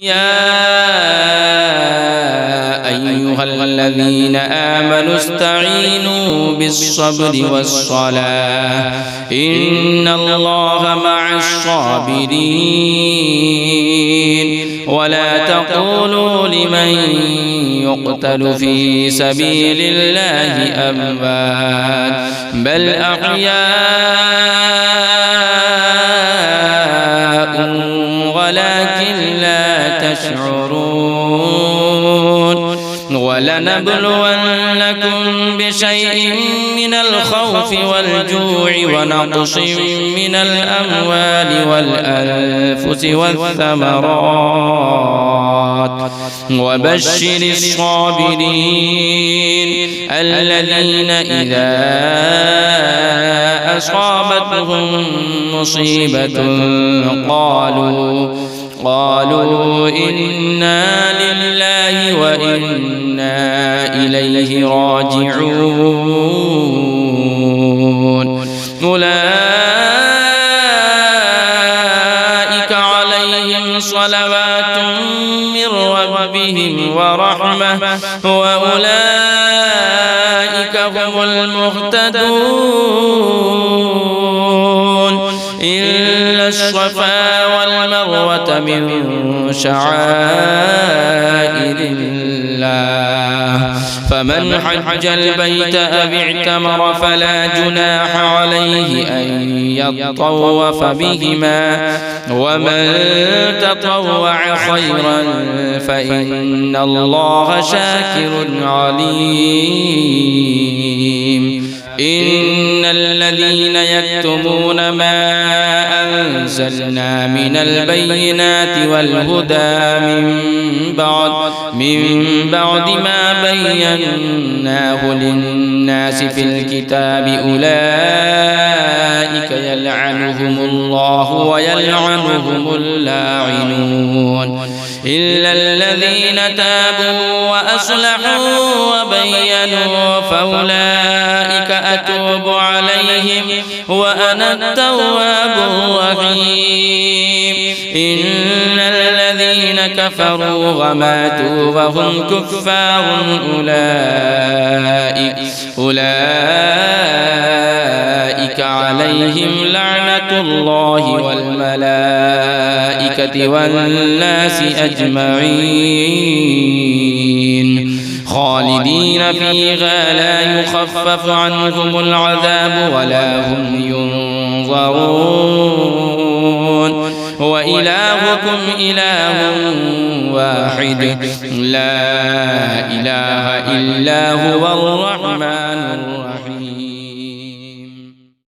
يا أيها الذين آمنوا استعينوا بالصبر والصلاة إن الله مع الصابرين ولا تقولوا لمن يقتل في سبيل الله أموات بل أحياء ولكن لا تشعرون ولنبلونكم بشيء من الخوف والجوع ونقص من الأموال والأنفس والثمرات وبشر الصابرين الذين إذا أصابتهم مصيبة قالوا إنا لله وإنا إليه راجعون أولئك عليهم صلوات من ربهم ورحمة وأولئك هم المهتدون إلا الصفا والمروة من شعائر الله فمن حج البيت أو اعتمر فلا جناح عليه أن يطوف بهما ومن تطوع خيرا فإن الله شاكر عليم إن الذين يكتمون ما أنزلنا من البينات والهدى من بعد ما بيناه للناس في الكتاب أولئك يلعنهم الله ويلعنهم اللاعنون إلا الذين تابوا وأصلحوا وبينوا فأولئك أتوب عليهم وأنا التواب الرحيم إن الذين كفروا وماتوا وهم كفار أولئك عليهم لعنة الله والملائكة والناس أجمعين خالدين فيها لا يخفف عنهم العذاب ولا هم ينظرون وإلهكم إله واحد لا إله إلا هو الرحمن الرحيم.